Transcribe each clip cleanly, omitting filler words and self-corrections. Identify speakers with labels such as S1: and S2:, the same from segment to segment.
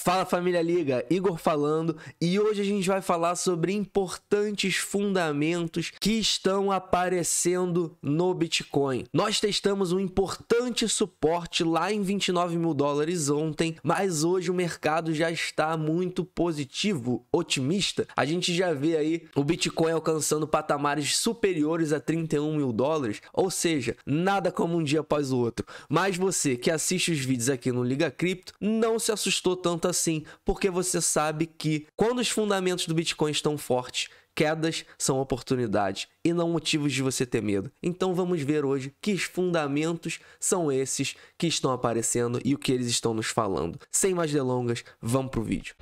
S1: Fala família Liga, Igor falando, e hoje a gente vai falar sobre importantes fundamentos que estão aparecendo no Bitcoin. Nós testamos um importante suporte lá em 29 mil dólares ontem, mas hoje o mercado já está muito positivo, otimista. A gente já vê aí o Bitcoin alcançando patamares superiores a 31 mil dólares, ou seja, nada como um dia após o outro. Mas você que assiste os vídeos aqui no Liga Cripto não se assustou tanto assim, porque você sabe que quando os fundamentos do Bitcoin estão fortes, quedas são oportunidades e não motivos de você ter medo. Então vamos ver hoje que fundamentos são esses que estão aparecendo e o que eles estão nos falando. Sem mais delongas, vamos pro vídeo.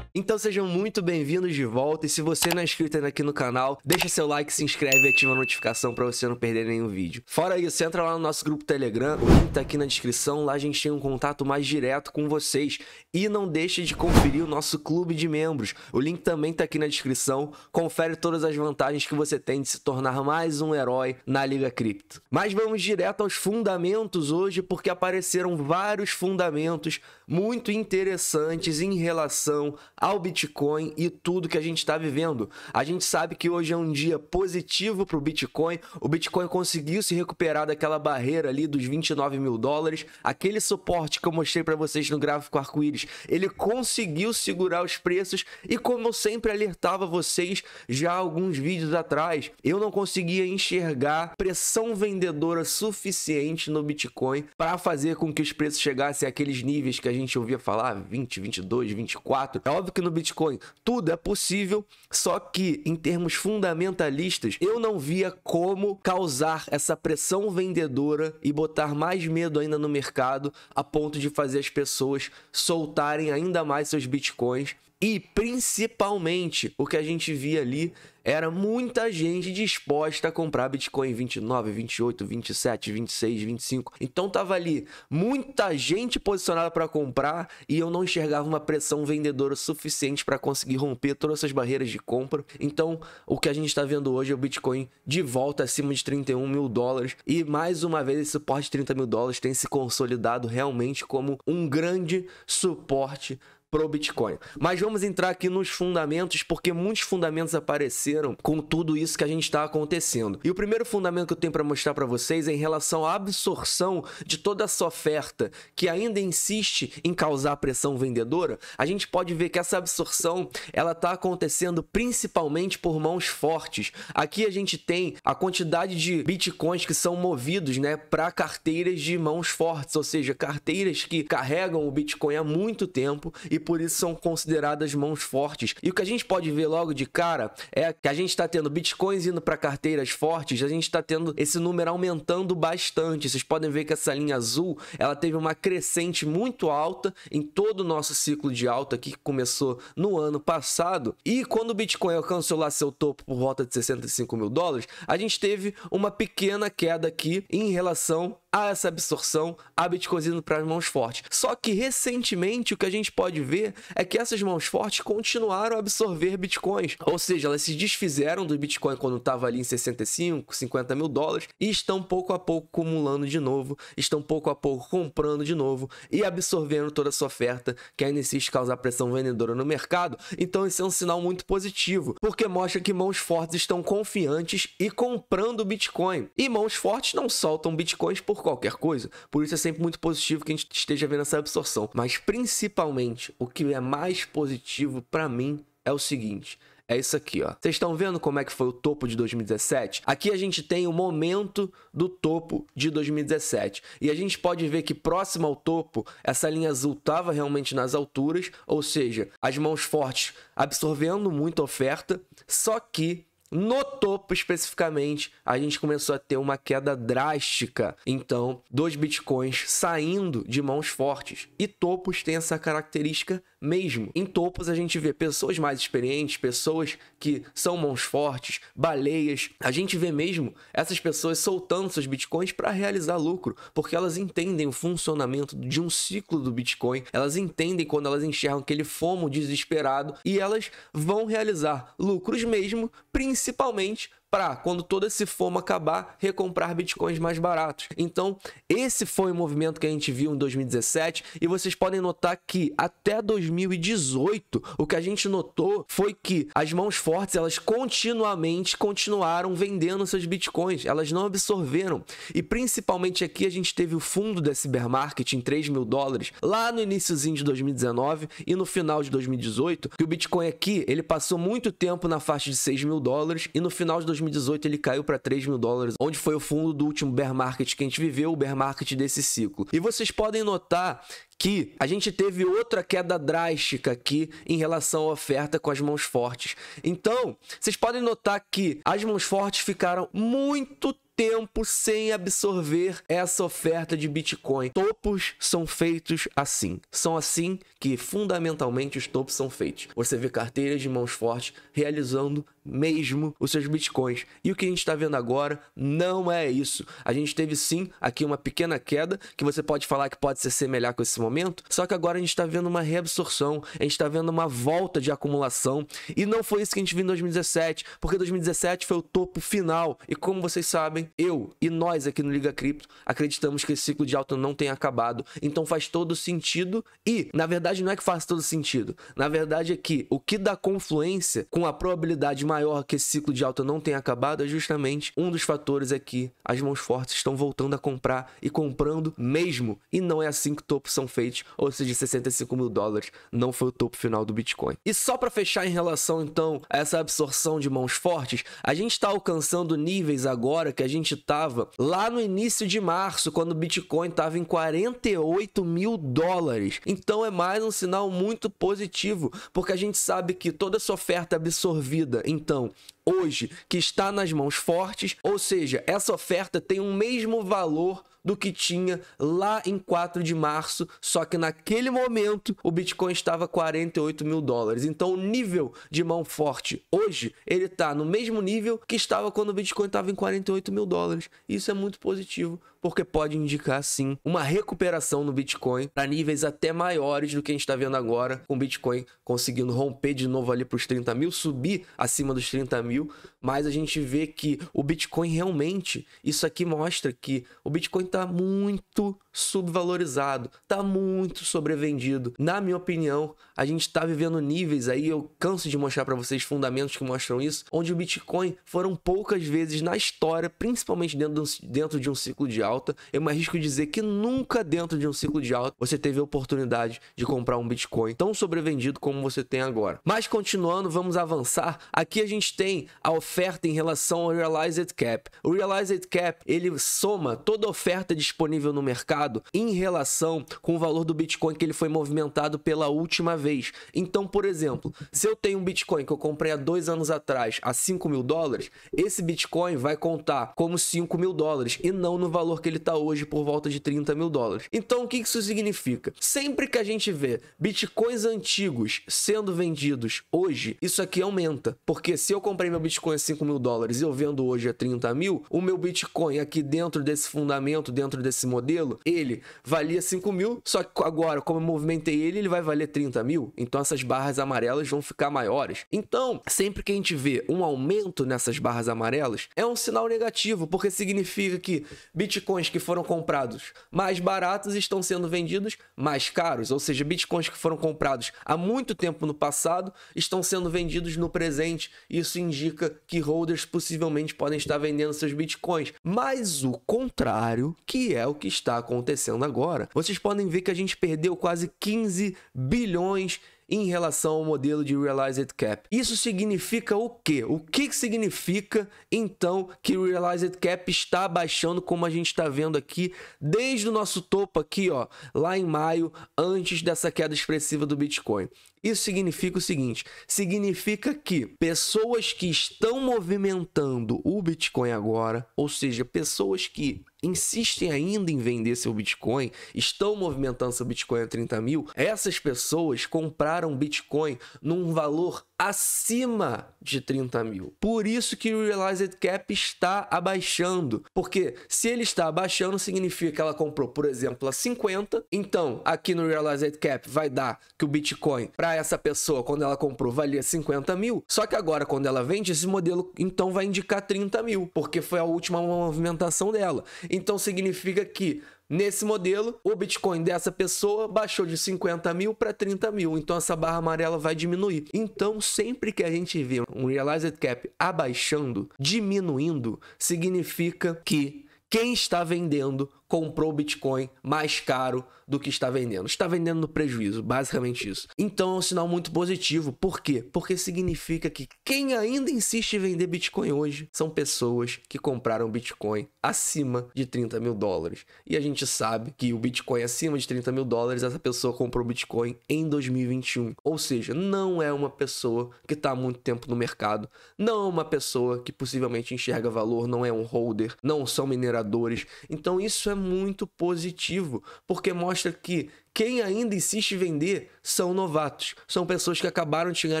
S1: Então sejam muito bem-vindos de volta, e se você não é inscrito ainda aqui no canal, deixa seu like, se inscreve e ativa a notificação para você não perder nenhum vídeo. Fora isso, entra lá no nosso grupo Telegram, o link tá aqui na descrição, lá a gente tem um contato mais direto com vocês. E não deixe de conferir o nosso clube de membros, o link também tá aqui na descrição, confere todas as vantagens que você tem de se tornar mais um herói na Liga Cripto. Mas vamos direto aos fundamentos hoje, porque apareceram vários fundamentos muito interessantes em relação ao Bitcoin e tudo que a gente está vivendo. A gente sabe que hoje é um dia positivo para o Bitcoin. O Bitcoin conseguiu se recuperar daquela barreira ali dos 29 mil dólares. Aquele suporte que eu mostrei para vocês no gráfico arco-íris, ele conseguiu segurar os preços e, como eu sempre alertava vocês já há alguns vídeos atrás, eu não conseguia enxergar pressão vendedora suficiente no Bitcoin para fazer com que os preços chegassem àqueles níveis que a gente ouvia falar, 20, 22, 24. É óbvio que no Bitcoin tudo é possível, só que em termos fundamentalistas eu não via como causar essa pressão vendedora e botar mais medo ainda no mercado a ponto de fazer as pessoas soltarem ainda mais seus Bitcoins. E principalmente o que a gente via ali era muita gente disposta a comprar Bitcoin 29, 28, 27, 26, 25. Então tava ali muita gente posicionada para comprar e eu não enxergava uma pressão vendedora suficiente para conseguir romper todas essas barreiras de compra. Então o que a gente está vendo hoje é o Bitcoin de volta acima de 31 mil dólares e mais uma vez esse suporte de 30 mil dólares tem se consolidado realmente como um grande suporte pro Bitcoin. Mas vamos entrar aqui nos fundamentos, porque muitos fundamentos apareceram com tudo isso que a gente está acontecendo. E o primeiro fundamento que eu tenho para mostrar para vocês é em relação à absorção de toda essa oferta que ainda insiste em causar pressão vendedora. A gente pode ver que essa absorção ela está acontecendo principalmente por mãos fortes. Aqui a gente tem a quantidade de Bitcoins que são movidos, né, para carteiras de mãos fortes, ou seja, carteiras que carregam o Bitcoin há muito tempo e por isso são consideradas mãos fortes. E o que a gente pode ver logo de cara é que a gente está tendo Bitcoins indo para carteiras fortes, a gente está tendo esse número aumentando bastante. Vocês podem ver que essa linha azul, ela teve uma crescente muito alta em todo o nosso ciclo de alta aqui, que começou no ano passado. E quando o Bitcoin alcançou lá seu topo por volta de 65 mil dólares, a gente teve uma pequena queda aqui em relação a essa absorção, a Bitcoin indo para as mãos fortes. Só que recentemente o que a gente pode ver é que essas mãos fortes continuaram a absorver Bitcoins, ou seja, elas se desfizeram do Bitcoin quando estava ali em 65, 50 mil dólares e estão pouco a pouco acumulando de novo, estão pouco a pouco comprando de novo e absorvendo toda essa oferta que ainda insiste causar pressão vendedora no mercado. Então esse é um sinal muito positivo, porque mostra que mãos fortes estão confiantes e comprando Bitcoin. E mãos fortes não soltam Bitcoins por qualquer coisa, por isso é sempre muito positivo que a gente esteja vendo essa absorção. Mas principalmente o que é mais positivo para mim é o seguinte: é isso aqui, ó. Vocês estão vendo como é que foi o topo de 2017? Aqui a gente tem o momento do topo de 2017. E a gente pode ver que próximo ao topo, essa linha azul estava realmente nas alturas, ou seja, as mãos fortes absorvendo muita oferta, só que no topo, especificamente, a gente começou a ter uma queda drástica, então, dos Bitcoins saindo de mãos fortes. E topos têm essa característica mesmo. Em topos, a gente vê pessoas mais experientes, pessoas que são mãos fortes, baleias. A gente vê mesmo essas pessoas soltando seus Bitcoins para realizar lucro, porque elas entendem o funcionamento de um ciclo do Bitcoin, elas entendem quando elas enxergam aquele FOMO desesperado e elas vão realizar lucros mesmo, principalmente para, quando todo esse FOMO acabar, recomprar bitcoins mais baratos. Então, esse foi o movimento que a gente viu em 2017 e vocês podem notar que até 2018, o que a gente notou foi que as mãos fortes, elas continuaram vendendo seus bitcoins, elas não absorveram. E principalmente aqui a gente teve o fundo desse bear market em $3.000 lá no iniciozinho de 2019 e no final de 2018, que o Bitcoin aqui, ele passou muito tempo na faixa de $6.000 e no final de 2018 ele caiu para $3.000, onde foi o fundo do último bear market que a gente viveu, o bear market desse ciclo. E vocês podem notar que a gente teve outra queda drástica aqui em relação à oferta com as mãos fortes. Então, vocês podem notar que as mãos fortes ficaram muito tempo sem absorver essa oferta de Bitcoin. Topos são feitos assim. São assim que fundamentalmente os topos são feitos. Você vê carteiras de mãos fortes realizando mesmo os seus Bitcoins. E o que a gente está vendo agora não é isso. A gente teve sim aqui uma pequena queda, que você pode falar que pode se semelhar com esse momento, só que agora a gente está vendo uma reabsorção, a gente está vendo uma volta de acumulação, e não foi isso que a gente viu em 2017, porque 2017 foi o topo final, e como vocês sabem, eu e nós aqui no Liga Cripto acreditamos que esse ciclo de alta não tenha acabado, então faz todo sentido, e na verdade não é que faz todo sentido, na verdade é que o que dá confluência com a probabilidade maior que esse ciclo de alta não tenha acabado é justamente um dos fatores aqui. As mãos fortes estão voltando a comprar e comprando mesmo. E não é assim que topos são feitos, ou seja, $65.000 não foi o topo final do Bitcoin. E só para fechar em relação então a essa absorção de mãos fortes, a gente está alcançando níveis agora que a gente estava lá no início de março, quando o Bitcoin estava em $48.000. Então é mais um sinal muito positivo, porque a gente sabe que toda essa oferta absorvida então hoje, que está nas mãos fortes, ou seja, essa oferta tem o mesmo valor do que tinha lá em 4 de março, só que naquele momento o Bitcoin estava $48.000. Então o nível de mão forte hoje, ele está no mesmo nível que estava quando o Bitcoin estava em $48.000. Isso é muito positivo, porque pode indicar sim uma recuperação no Bitcoin para níveis até maiores do que a gente está vendo agora, com o Bitcoin conseguindo romper de novo ali para os 30 mil, subir acima dos 30 mil, mas a gente vê que o Bitcoin realmente, isso aqui mostra que o Bitcoin está muito subvalorizado, está muito sobrevendido. Na minha opinião, a gente está vivendo níveis aí, eu canso de mostrar para vocês fundamentos que mostram isso, onde o Bitcoin foram poucas vezes na história, principalmente dentro de um ciclo de alta, eu me arrisco dizer que nunca dentro de um ciclo de alta você teve a oportunidade de comprar um Bitcoin tão sobrevendido como você tem agora. Mas continuando, vamos avançar. Aqui a gente tem a oferta em relação ao Realized Cap. O Realized Cap, ele soma toda a oferta disponível no mercado em relação com o valor do Bitcoin que ele foi movimentado pela última vez. Então, por exemplo, se eu tenho um Bitcoin que eu comprei há 2 anos atrás a $5.000, esse Bitcoin vai contar como $5.000 e não no valor que ele está hoje por volta de $30.000. Então, o que isso significa? Sempre que a gente vê Bitcoins antigos sendo vendidos hoje, isso aqui aumenta, porque se eu comprei meu Bitcoin a $5.000 e eu vendo hoje a 30 mil, o meu Bitcoin aqui dentro desse fundamento, dentro desse modelo, ele valia 5 mil, só que agora, como eu movimentei ele, ele vai valer 30 mil. Então essas barras amarelas vão ficar maiores. Então, sempre que a gente vê um aumento nessas barras amarelas, é um sinal negativo, porque significa que Bitcoins que foram comprados mais baratos estão sendo vendidos mais caros. Ou seja, Bitcoins que foram comprados há muito tempo no passado estão sendo vendidos no presente. Isso indica que holders possivelmente podem estar vendendo seus Bitcoins. Mas o contrário, que é o que está acontecendo agora. Vocês podem ver que a gente perdeu quase 15 bilhões em relação ao modelo de Realized Cap. Isso significa o quê? O que significa, então, que o Realized Cap está baixando, como a gente está vendo aqui, desde o nosso topo aqui, ó, lá em maio, antes dessa queda expressiva do Bitcoin? Isso significa o seguinte, significa que pessoas que estão movimentando o Bitcoin agora, ou seja, pessoas que insistem ainda em vender seu Bitcoin, estão movimentando seu Bitcoin a 30 mil, essas pessoas compraram Bitcoin num valor acima de 30 mil. Por isso que o Realized Cap está abaixando. Porque se ele está abaixando, significa que ela comprou, por exemplo, a 50. Então, aqui no Realized Cap vai dar que o Bitcoin, para essa pessoa, quando ela comprou, valia 50 mil. Só que agora, quando ela vende, esse modelo, então, vai indicar 30 mil. Porque foi a última movimentação dela. Então, significa que nesse modelo, o Bitcoin dessa pessoa baixou de 50 mil para 30 mil. Então, essa barra amarela vai diminuir. Então, sempre que a gente vê um Realized Cap abaixando, diminuindo, significa que quem está vendendo comprou o Bitcoin mais caro do que está vendendo. Está vendendo no prejuízo, basicamente isso. Então é um sinal muito positivo. Por quê? Porque significa que quem ainda insiste em vender Bitcoin hoje são pessoas que compraram Bitcoin acima de 30 mil dólares. E a gente sabe que o Bitcoin acima de 30 mil dólares, essa pessoa comprou Bitcoin em 2021. Ou seja, não é uma pessoa que está há muito tempo no mercado, não é uma pessoa que possivelmente enxerga valor, não é um holder, não são mineradores. Então isso é muito positivo, porque mostra que quem ainda insiste em vender são novatos, são pessoas que acabaram de chegar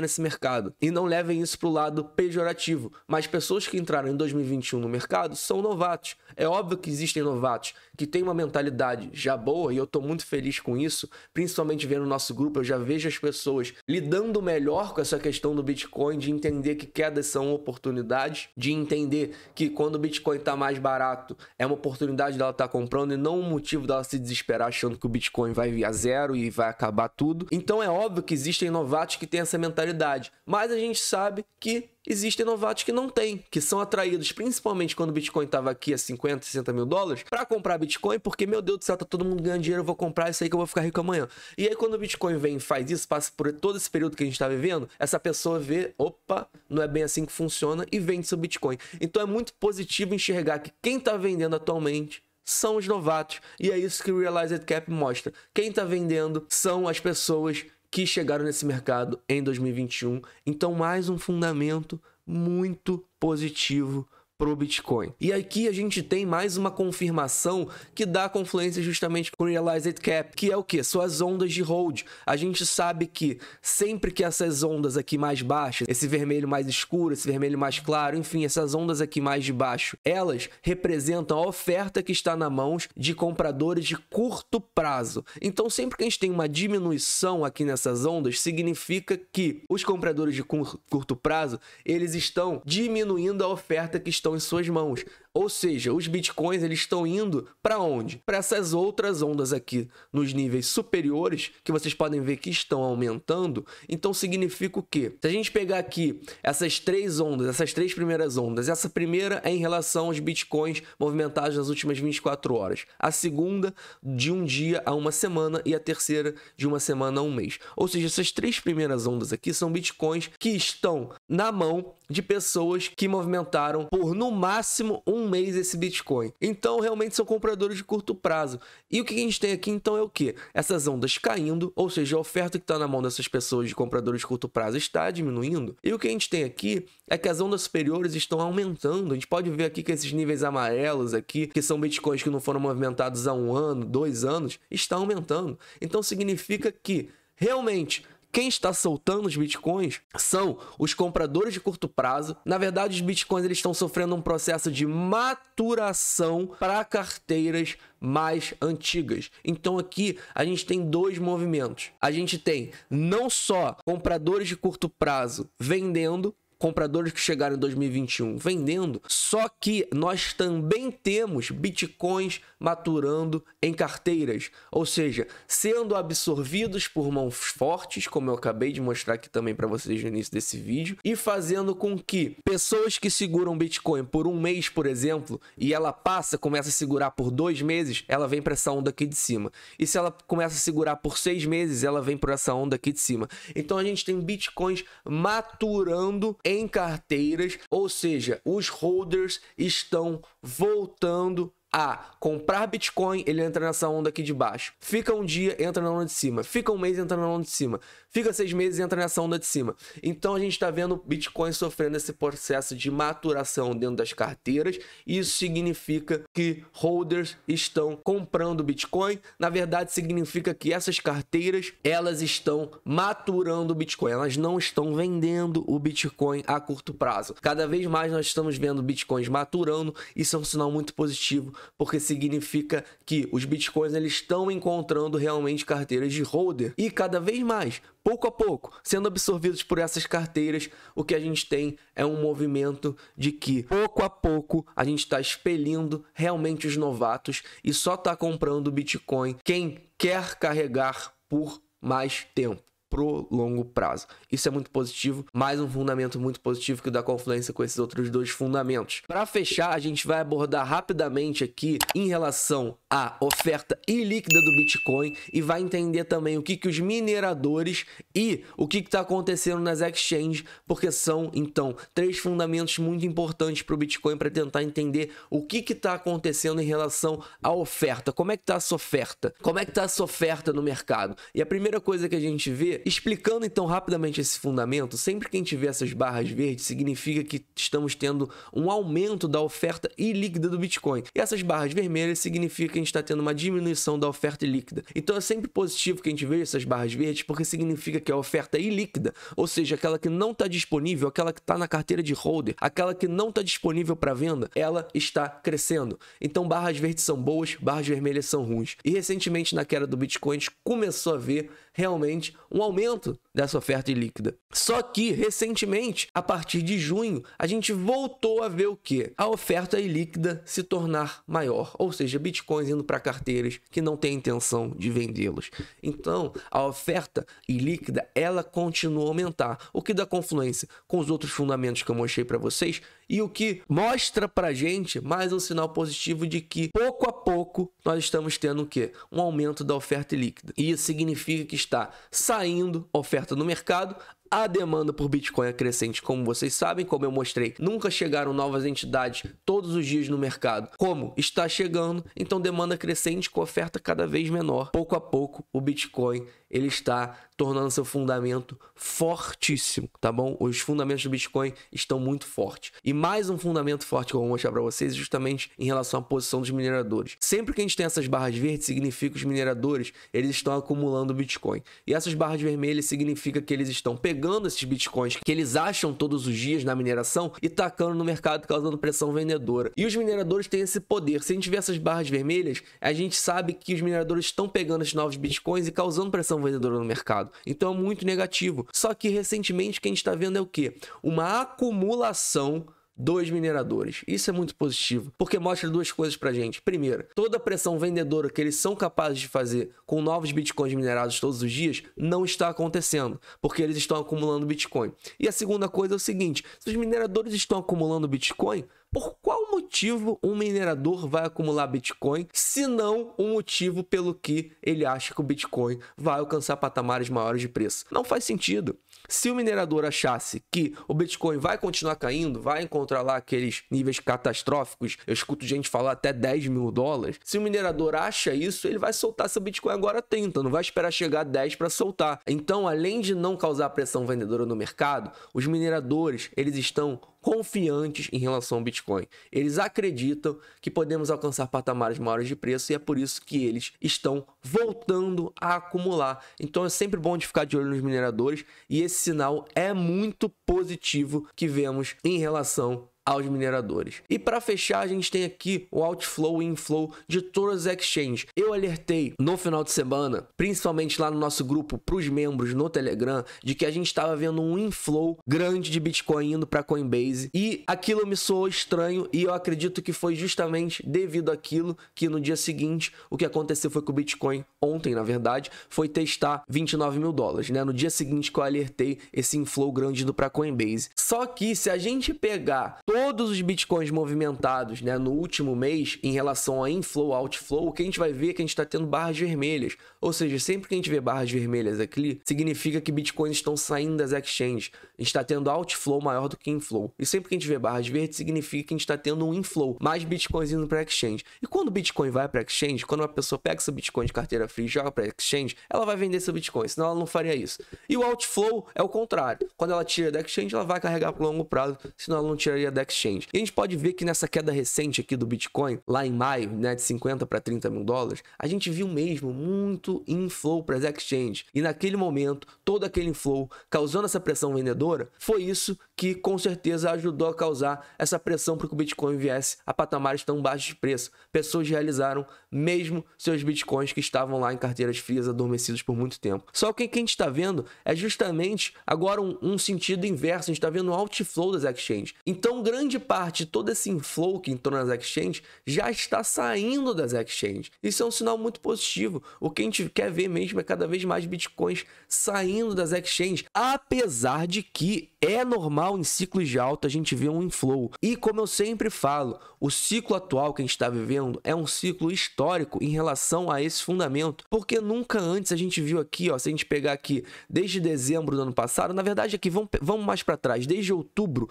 S1: nesse mercado. E não levem isso para o lado pejorativo, mas pessoas que entraram em 2021 no mercado são novatos. É óbvio que existem novatos que têm uma mentalidade já boa, e eu estou muito feliz com isso, principalmente vendo o nosso grupo. Eu já vejo as pessoas lidando melhor com essa questão do Bitcoin, de entender que quedas são oportunidades, de entender que quando o Bitcoin está mais barato, é uma oportunidade dela estar comprando e não um motivo dela se desesperar achando que o Bitcoin vai vir a zero e vai acabar tudo. Então é óbvio que existem novatos que têm essa mentalidade, mas a gente sabe que existem novatos que não têm, que são atraídos principalmente quando o Bitcoin estava aqui a 50, 60 mil dólares para comprar Bitcoin, porque, meu Deus do céu, tá todo mundo ganhando dinheiro, eu vou comprar isso aí que eu vou ficar rico amanhã. E aí quando o Bitcoin vem e faz isso, passa por todo esse período que a gente está vivendo, essa pessoa vê, opa, não é bem assim que funciona, e vende seu Bitcoin. Então é muito positivo enxergar que quem está vendendo atualmente são os novatos, e é isso que o Realized Cap mostra. Quem está vendendo são as pessoas que chegaram nesse mercado em 2021. Então, mais um fundamento muito positivo pro Bitcoin. E aqui a gente tem mais uma confirmação que dá confluência justamente com o Realized Cap, que é o quê? São as ondas de hold. A gente sabe que sempre que essas ondas aqui mais baixas, esse vermelho mais escuro, esse vermelho mais claro, enfim, essas ondas aqui mais de baixo, elas representam a oferta que está nas mãos de compradores de curto prazo. Então, sempre que a gente tem uma diminuição aqui nessas ondas, significa que os compradores de curto prazo, eles estão diminuindo a oferta que estão em suas mãos. Ou seja, os bitcoins eles estão indo para onde? Para essas outras ondas aqui nos níveis superiores, que vocês podem ver que estão aumentando. Então significa o quê? Se a gente pegar aqui essas três ondas, essas três primeiras ondas, essa primeira é em relação aos bitcoins movimentados nas últimas 24 horas. A segunda de um dia a uma semana e a terceira de uma semana a um mês. Ou seja, essas três primeiras ondas aqui são bitcoins que estão na mão de pessoas que movimentaram por no máximo um mês esse Bitcoin. Então, realmente são compradores de curto prazo. E o que a gente tem aqui, então, é o quê? Essas ondas caindo, ou seja, a oferta que está na mão dessas pessoas de compradores de curto prazo está diminuindo. E o que a gente tem aqui é que as ondas superiores estão aumentando. A gente pode ver aqui que esses níveis amarelos aqui, que são Bitcoins que não foram movimentados há 1 ano, 2 anos, está aumentando. Então, significa que, realmente, quem está soltando os bitcoins são os compradores de curto prazo. Na verdade, os bitcoins eles estão sofrendo um processo de maturação para carteiras mais antigas. Então aqui a gente tem dois movimentos. A gente tem não só compradores de curto prazo vendendo, compradores que chegaram em 2021 vendendo, só que nós também temos bitcoins maturando em carteiras, ou seja, sendo absorvidos por mãos fortes, como eu acabei de mostrar aqui também para vocês no início desse vídeo, e fazendo com que pessoas que seguram Bitcoin por 1 mês, por exemplo, e ela começa a segurar por 2 meses, ela vem para essa onda aqui de cima. E se ela começa a segurar por 6 meses, ela vem por essa onda aqui de cima. Então a gente tem bitcoins maturando em carteiras, ou seja, os holders estão voltando a comprar Bitcoin, ele entra nessa onda aqui de baixo. Fica um dia, entra na onda de cima. Fica um mês, entra na onda de cima. Fica 6 meses, entra nessa onda de cima. Então a gente está vendo Bitcoin sofrendo esse processo de maturação dentro das carteiras. Isso significa que holders estão comprando Bitcoin. Na verdade, significa que essas carteiras, elas estão maturando o Bitcoin. Elas não estão vendendo o Bitcoin a curto prazo. Cada vez mais nós estamos vendo Bitcoins maturando. Isso é um sinal muito positivo, porque significa que os Bitcoins eles estão encontrando realmente carteiras de holder e cada vez mais, pouco a pouco, sendo absorvidos por essas carteiras. O que a gente tem é um movimento de que pouco a pouco a gente está expelindo realmente os novatos e só está comprando Bitcoin quem quer carregar por mais tempo, pro longo prazo. Isso é muito positivo, mais um fundamento muito positivo que dá confluência com esses outros dois fundamentos. Para fechar, a gente vai abordar rapidamente aqui em relação à oferta ilíquida do Bitcoin e vai entender também o que os mineradores e o que está acontecendo nas exchanges, porque são, então, 3 fundamentos muito importantes para o Bitcoin para tentar entender o que está acontecendo em relação à oferta. Como é que está essa oferta? Como é que está essa oferta no mercado? E a primeira coisa que a gente vê, explicando então rapidamente esse fundamento, sempre que a gente vê essas barras verdes, significa que estamos tendo um aumento da oferta ilíquida do Bitcoin. E essas barras vermelhas significa que a gente está tendo uma diminuição da oferta ilíquida. Então é sempre positivo que a gente veja essas barras verdes, porque significa que a oferta ilíquida, ou seja, aquela que não está disponível, aquela que está na carteira de holder, aquela que não está disponível para venda, ela está crescendo. Então barras verdes são boas, barras vermelhas são ruins. E recentemente na queda do Bitcoin, a gente começou a ver realmente um aumento dessa oferta ilíquida. Só que recentemente, a partir de junho, a gente voltou a ver o quê? A oferta ilíquida se tornar maior, ou seja, Bitcoins indo para carteiras que não têm intenção de vendê-los. Então, a oferta ilíquida, ela continua a aumentar, o que dá confluência com os outros fundamentos que eu mostrei para vocês e o que mostra pra gente mais um sinal positivo de que pouco a pouco nós estamos tendo o quê? Um aumento da oferta líquida. E isso significa que está saindo oferta no mercado, a demanda por Bitcoin é crescente, como vocês sabem, como eu mostrei, nunca chegaram novas entidades todos os dias no mercado, como está chegando, então demanda crescente com oferta cada vez menor. Pouco a pouco o Bitcoin ele está tornando seu fundamento fortíssimo, tá bom? Os fundamentos do Bitcoin estão muito fortes. E mais um fundamento forte que eu vou mostrar para vocês é justamente em relação à posição dos mineradores. Sempre que a gente tem essas barras verdes, significa que os mineradores eles estão acumulando Bitcoin. E essas barras vermelhas significa que eles estão pegando esses Bitcoins que eles acham todos os dias na mineração e tacando no mercado, causando pressão vendedora. E os mineradores têm esse poder. Se a gente vê essas barras vermelhas, a gente sabe que os mineradores estão pegando esses novos Bitcoins e causando pressão vendedora no mercado. Então é muito negativo. Só que recentemente o que a gente está vendo é o quê? Uma acumulação dos mineradores. Isso é muito positivo, porque mostra duas coisas pra gente. Primeiro, toda a pressão vendedora que eles são capazes de fazer com novos Bitcoins minerados todos os dias não está acontecendo, porque eles estão acumulando Bitcoin. E a segunda coisa é o seguinte, se os mineradores estão acumulando Bitcoin, por qual motivo um minerador vai acumular Bitcoin, se não um motivo pelo que ele acha que o Bitcoin vai alcançar patamares maiores de preço? Não faz sentido. Se o minerador achasse que o Bitcoin vai continuar caindo, vai encontrar lá aqueles níveis catastróficos, eu escuto gente falar até 10 mil dólares, se o minerador acha isso, ele vai soltar seu Bitcoin agora a 30, não vai esperar chegar a 10 para soltar. Então, além de não causar pressão vendedora no mercado, os mineradores, eles estão confiantes em relação ao Bitcoin. Eles acreditam que podemos alcançar patamares maiores de preço e é por isso que eles estão voltando a acumular. Então é sempre bom de ficar de olho nos mineradores e esse sinal é muito positivo que vemos em relação aos mineradores. E para fechar, a gente tem aqui o outflow e inflow de todas as exchanges. Eu alertei no final de semana, principalmente lá no nosso grupo para os membros no Telegram, de que a gente estava vendo um inflow grande de Bitcoin indo para Coinbase e aquilo me soou estranho e eu acredito que foi justamente devido àquilo que no dia seguinte o que aconteceu foi que o Bitcoin ontem, na verdade, foi testar 29 mil dólares, né? No dia seguinte que eu alertei esse inflow grande indo para Coinbase. Só que se a gente pegar todos os bitcoins movimentados, né, no último mês em relação a inflow, outflow, o que a gente vai ver é que a gente está tendo barras vermelhas. Ou seja, sempre que a gente vê barras vermelhas aqui, significa que bitcoins estão saindo das exchanges. A gente está tendo outflow maior do que inflow. E sempre que a gente vê barras verdes, significa que a gente está tendo um inflow, mais bitcoins indo para exchange. E quando o bitcoin vai para exchange, quando uma pessoa pega seu bitcoin de carteira free e joga para exchange, ela vai vender seu bitcoin, senão ela não faria isso. E o outflow é o contrário. Quando ela tira da exchange, ela vai carregar por longo prazo, senão ela não tiraria da exchange. E a gente pode ver que nessa queda recente aqui do Bitcoin, lá em maio, né, de 50 para 30 mil dólares, a gente viu mesmo muito inflow para as exchanges. E naquele momento, todo aquele inflow causando essa pressão vendedora, foi isso que com certeza ajudou a causar essa pressão para que o Bitcoin viesse a patamares tão baixos de preço. Pessoas realizaram mesmo seus Bitcoins que estavam lá em carteiras frias adormecidos por muito tempo. Só que o que a gente está vendo é justamente agora um sentido inverso. A gente está vendo um outflow das exchanges. Então, grande parte de todo esse inflow que entrou nas exchanges já está saindo das exchanges. Isso é um sinal muito positivo. O que a gente quer ver mesmo é cada vez mais Bitcoins saindo das exchanges, apesar de que é normal em ciclos de alta a gente ver um inflow. E como eu sempre falo, o ciclo atual que a gente está vivendo é um ciclo histórico em relação a esse fundamento, porque nunca antes a gente viu aqui, ó, se a gente pegar aqui desde dezembro do ano passado, na verdade aqui vamos mais para trás, desde outubro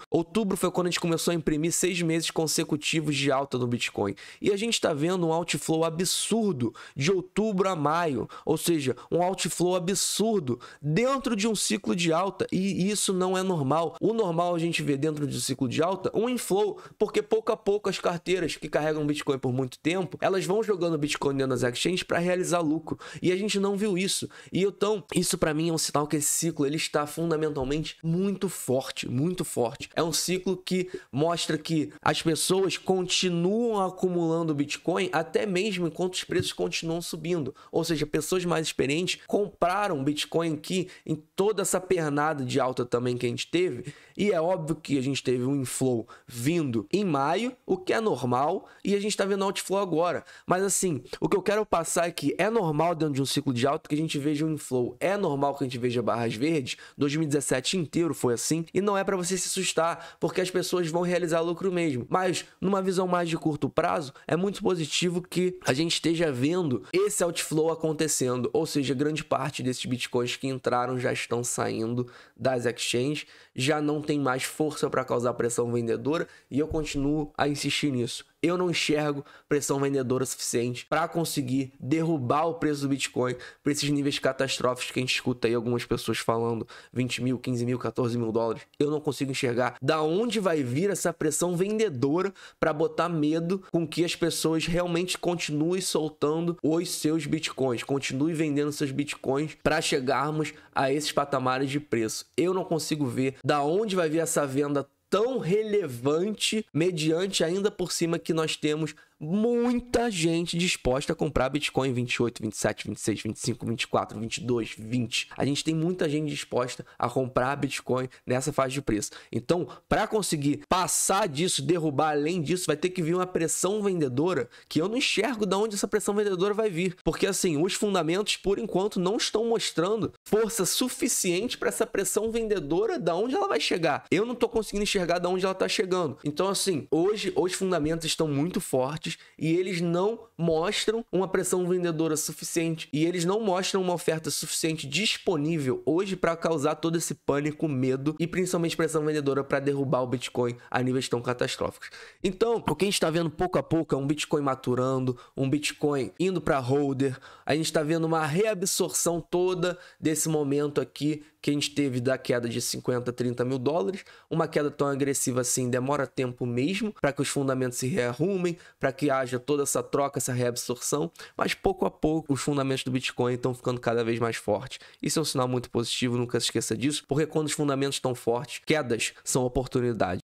S1: foi quando a gente começou a imprimir 6 meses consecutivos de alta no Bitcoin, e a gente está vendo um outflow absurdo de outubro a maio, ou seja, um outflow absurdo dentro de um ciclo de alta, e isso não é normal. O normal a gente vê dentro de um ciclo de alta um inflow, porque pouco a pouco as carteiras que carregam Bitcoin por muito tempo, elas vão jogando Bitcoin dentro das exchanges para realizar lucro, e a gente não viu isso. E então, isso para mim é um sinal que esse ciclo ele está fundamentalmente muito forte, muito forte. É um ciclo que mostra que as pessoas continuam acumulando Bitcoin até mesmo enquanto os preços continuam subindo. Ou seja, pessoas mais experientes compraram Bitcoin aqui em toda essa pernada de alta também que a gente teve. E é óbvio que a gente teve um inflow vindo em maio, o que é normal, e a gente está vendo outflow agora. Mas assim, o que eu quero passar é que é normal dentro de um ciclo de alta que a gente veja um inflow. É normal que a gente veja barras verdes. 2017 inteiro foi assim. E não é para você se assustar, porque as pessoas vão realizar lucro mesmo. Mas, numa visão mais de curto prazo, é muito positivo que a gente esteja vendo esse outflow acontecendo. Ou seja, grande parte desses bitcoins que entraram já estão saindo das exchanges, já não tem mais força para causar pressão vendedora, e eu continuo a insistir nisso. Eu não enxergo pressão vendedora suficiente para conseguir derrubar o preço do Bitcoin para esses níveis catastróficos que a gente escuta aí algumas pessoas falando, 20 mil, 15 mil, 14 mil dólares. Eu não consigo enxergar da onde vai vir essa pressão vendedora para botar medo com que as pessoas realmente continuem soltando os seus Bitcoins, continuem vendendo seus Bitcoins para chegarmos a esses patamares de preço. Eu não consigo ver da onde vai vir essa venda tão relevante, mediante ainda por cima que nós temos muita gente disposta a comprar Bitcoin 28, 27, 26, 25, 24, 22, 20. A gente tem muita gente disposta a comprar Bitcoin nessa faixa de preço. Então, para conseguir passar disso, derrubar além disso, vai ter que vir uma pressão vendedora que eu não enxergo de onde essa pressão vendedora vai vir. Porque assim, os fundamentos, por enquanto, não estão mostrando força suficiente para essa pressão vendedora de onde ela vai chegar. Eu não estou conseguindo enxergar de onde ela está chegando. Então, assim, hoje os fundamentos estão muito fortes e eles não mostram uma pressão vendedora suficiente, e eles não mostram uma oferta suficiente disponível hoje para causar todo esse pânico, medo e principalmente pressão vendedora para derrubar o Bitcoin a níveis tão catastróficos. Então, o que a gente está vendo pouco a pouco é um Bitcoin maturando, um Bitcoin indo para holder, a gente está vendo uma reabsorção toda desse momento aqui que a gente teve da queda de 50 a 30 mil dólares. Uma queda tão agressiva assim demora tempo mesmo para que os fundamentos se rearrumem, para que haja toda essa troca, essa reabsorção, mas pouco a pouco os fundamentos do Bitcoin estão ficando cada vez mais fortes. Isso é um sinal muito positivo, nunca se esqueça disso, porque quando os fundamentos estão fortes, quedas são oportunidades.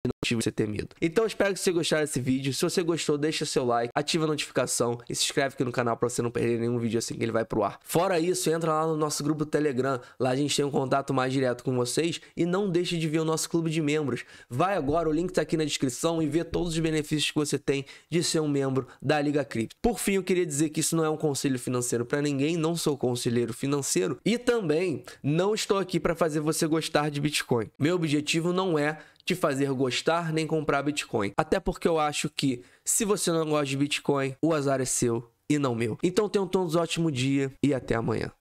S1: motivo de você ter medo. Então eu espero que você gostou desse vídeo. Se você gostou, deixa seu like, ativa a notificação e se inscreve aqui no canal pra você não perder nenhum vídeo assim que ele vai pro ar. Fora isso, entra lá no nosso grupo do Telegram. Lá a gente tem um contato mais direto com vocês e não deixe de ver o nosso clube de membros. Vai agora, o link tá aqui na descrição e vê todos os benefícios que você tem de ser um membro da Liga Cripto. Por fim, eu queria dizer que isso não é um conselho financeiro pra ninguém, não sou conselheiro financeiro e também não estou aqui pra fazer você gostar de Bitcoin. Meu objetivo não é te fazer gostar nem comprar Bitcoin. Até porque eu acho que se você não gosta de Bitcoin, o azar é seu e não meu. Então tenham todos um ótimo dia e até amanhã.